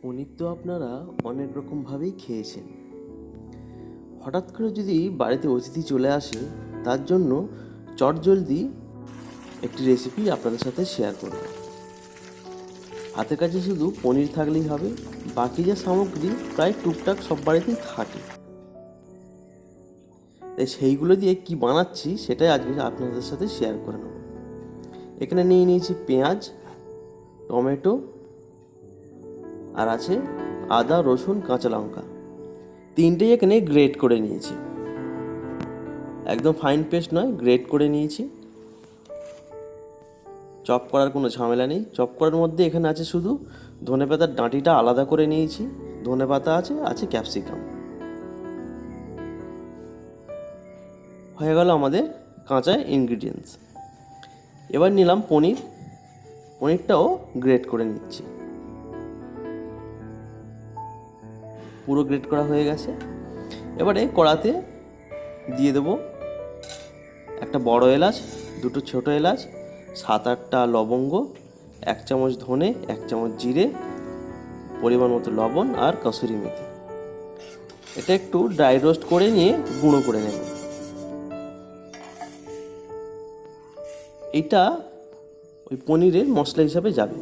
পনির তো আপনারা অনেক রকমভাবেই খেয়েছেন। হঠাৎ করে যদি বাড়িতে অতিথি চলে আসে, তার জন্য চটজলদি একটি রেসিপি আপনাদের সাথে শেয়ার করব। হাতের কাছে শুধু পনির থাকলেই হবে, বাকি যে সামগ্রী প্রায় টুকটাক সব বাড়িতেই থাকে। তাই সেইগুলো দিয়ে কি বানাচ্ছি সেটাই আজকে আপনাদের সাথে শেয়ার করে নেব। এখানে নিয়ে নিয়েছি পেঁয়াজ, টমেটো, আর আছে আদা, রসুন, কাঁচা লঙ্কা। তিনটেই এখানে গ্রেট করে নিয়েছি, একদম ফাইন পেস্ট নয়, গ্রেট করে নিয়েছি। চপ করার কোনো ঝামেলা নেই। চপ করার মধ্যে এখানে আছে শুধু ধনেপাতার ডাঁটিটা আলাদা করে নিয়েছি, ধনেপাতা আছে ক্যাপসিকাম। হয়ে গেল আমাদের কাঁচা ইনগ্রিডিয়েন্টস। এবার নিলাম পনিরটাও গ্রেট করে নিচ্ছি। পুরো গ্রেট করা হয়ে গেছে। এবারে কড়াতে দিয়ে দেবো একটা বড় এলাচ, দুটো ছোট এলাচ, 7-8টা লবঙ্গ, 1 চামচ ধনে, 1 চামচ জিরে, পরিমাণ মতো লবণ আর কসুরি মেথি। এটা একটু ড্রাই রোস্ট করে নিয়ে গুঁড়ো করে নেব। এটা ওই পনিরের মশলা হিসাবে যাবে।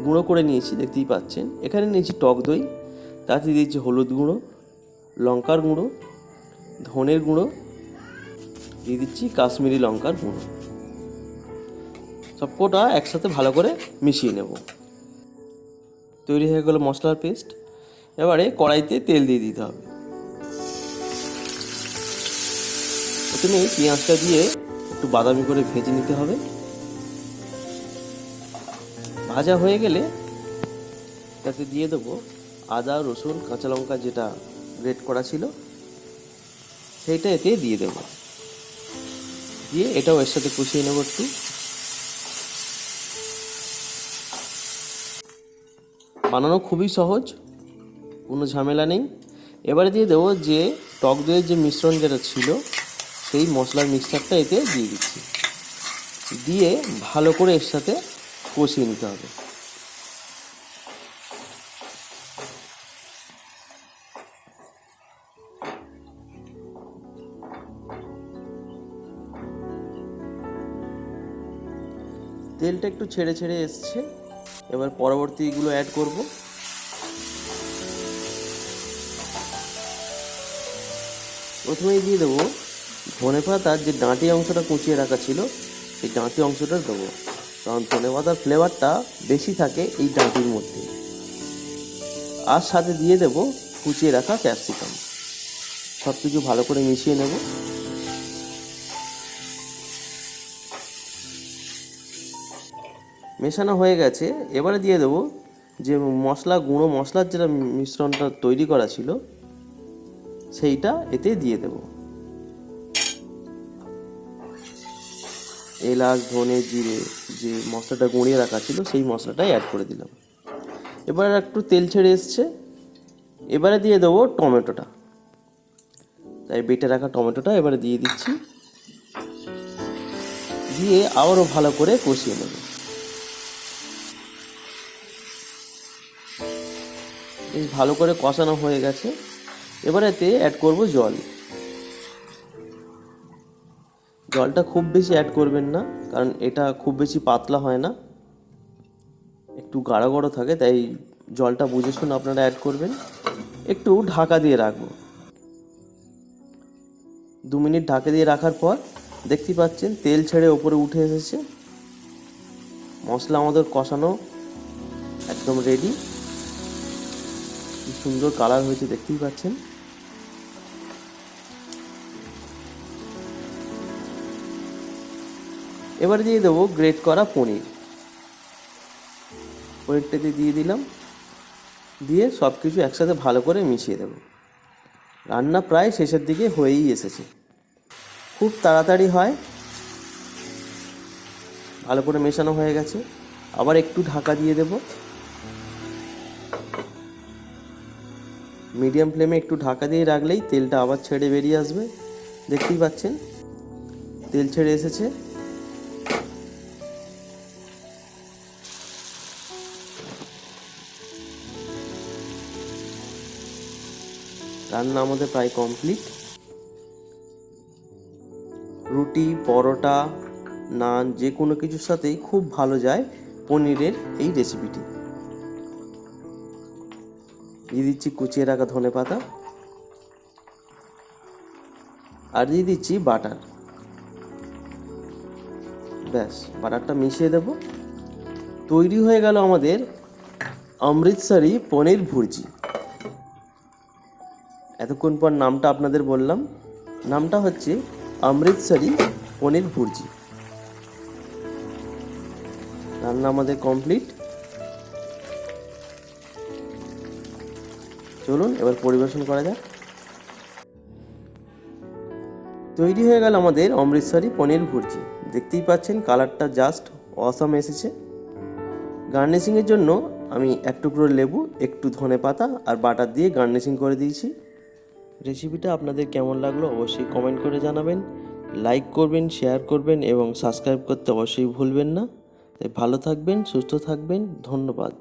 গুঁড়ো করে নিয়েছি, দেখতেই পাচ্ছেন। এখানে নিয়েছি টক দই, তাতে দিয়েছি হলুদ গুঁড়ো, লঙ্কার গুঁড়ো, ধনের গুঁড়ো, দিয়ে দিচ্ছি কাশ্মীরি লঙ্কার গুঁড়ো। সবকটা একসাথে ভালো করে মিশিয়ে নেব। তৈরি হয়ে গেল মশলার পেস্ট। এবারে কড়াইতে তেল দিয়ে দিতে হবে। প্রথমে পেঁয়াজটা দিয়ে একটু বাদামি করে ভেজে নিতে হবে। ভাজা হয়ে গেলে তাতে দিয়ে দেবো আদা, রসুন, কাঁচা লঙ্কা যেটা গ্রেট করা ছিল সেইটা এতে দিয়ে দেবো। দিয়ে এটাও এর সাথে কষিয়ে নেব একটু। বানানো খুবই সহজ, কোনো ঝামেলা নেই। এবারে দিয়ে দেবো যে টক দইয়ের যে মিশ্রণ যেটা ছিল সেই মশলার মিক্সচারটা এতে দিয়ে দিচ্ছি। দিয়ে ভালো করে এর সাথে কষিয়ে নিতে হবে। তেলটা একটু ছেড়ে ছেড়ে এসছে। এবার পরবর্তীগুলো অ্যাড করব। প্রথমেই দিয়ে দেবো ধনেপাতার যে ডাঁটি অংশটা কুচিয়ে রাখা ছিল সেই ডাঁটি অংশটা দেবো, কারণ ধনেপাতার ফ্লেভারটা বেশি থাকে এই ডাঁটির মধ্যে। আর সাথে দিয়ে দেবো কুচিয়ে রাখা ক্যাপসিকাম। সব কিছু ভালো করে মিশিয়ে নেব। মেশানো হয়ে গেছে। এবারে দিয়ে দেবো যে গুঁড়ো মশলার যেটা মিশ্রণটা তৈরি করা ছিল সেইটা এতে দিয়ে দেব। এলাচ, ধনে, জিরে যে মশলাটা গুঁড়িয়ে রাখা ছিল সেই মশলাটাই অ্যাড করে দিলাম। এবার একটু তেল ছেড়ে এসছে। এবারে দিয়ে দেবো টমেটোটা, তাই বেটে রাখা টমেটোটা এবারে দিয়ে দিচ্ছি। দিয়ে আবারও ভালো করে কষিয়ে নেব। বেশ ভালো করে কষানো হয়ে গেছে। এবার এতে অ্যাড করব জল। জলটা খুব বেশি অ্যাড করবেন না, কারণ এটা খুব বেশি পাতলা হয় না, একটু গাঢ় গাঢ় থাকে, তাই জলটা বুঝে শুনে আপনারা অ্যাড করবেন। একটু ঢাকা দিয়ে রাখবো। 2 মিনিট ঢাকা দিয়ে রাখার পর দেখতেই পাচ্ছেন তেল ছেড়ে ওপরে উঠে এসেছে। মশলা আমাদের কষানো একদম রেডি। কি সুন্দর কালার হয়েছে দেখতেই পাচ্ছেন। এবার দিয়ে দেবো গ্রেট করা পনিরটাতে দিয়ে দিলাম। দিয়ে সব কিছু একসাথে ভালো করে মিশিয়ে দেব। রান্না প্রায় শেষের দিকে হয়েই এসেছে, খুব তাড়াতাড়ি হয়। ভালো করে মেশানো হয়ে গেছে। আবার একটু ঢাকা দিয়ে দেব। মিডিয়াম ফ্লেমে একটু ঢাকা দিয়ে রাখলেই তেলটা আবার ছেড়ে বেরিয়ে আসবে। দেখতেই পাচ্ছেন তেল ছেড়ে এসেছে। রান্না আমাদের প্রায় কমপ্লিট। রুটি, পরোটা, নান যে কোনো কিছুর সাথেই খুব ভালো যায় পনিরের এই রেসিপিটি। দিয়ে দিচ্ছি কুচিয়ে রাখা ধনেপাতা, আর দিয়ে দিচ্ছি বাটার। ব্যাস, বাটারটা মিশিয়ে দেব। তৈরি হয়ে গেল আমাদের অমৃতসরি পনির ভুর্জি। এতক্ষণ পর নামটা আপনাদের বললাম, নামটা হচ্ছে অমৃতসরি পনির ভুর্জি। রান্না আমাদের কমপ্লিট। চলুন এবার পরিবেশন করা যাক। তৈরি হয়ে গেল আমাদের অমৃতসরি পনির ভুর্জি। দেখতেই পাচ্ছেন কালারটা জাস্ট অসাম এসেছে। গার্নিশিংয়ের জন্য আমি এক টুকরো লেবু, একটু ধনেপাতা আর বাটার দিয়ে গার্নিশিং করে দিয়েছি। রেসিপিটা আপনাদের কেমন লাগলো অবশ্যই কমেন্ট করে জানাবেন। লাইক করবেন, শেয়ার করবেন এবং সাবস্ক্রাইব করতে অবশ্যই ভুলবেন না। তাই ভালো থাকবেন, সুস্থ থাকবেন। ধন্যবাদ।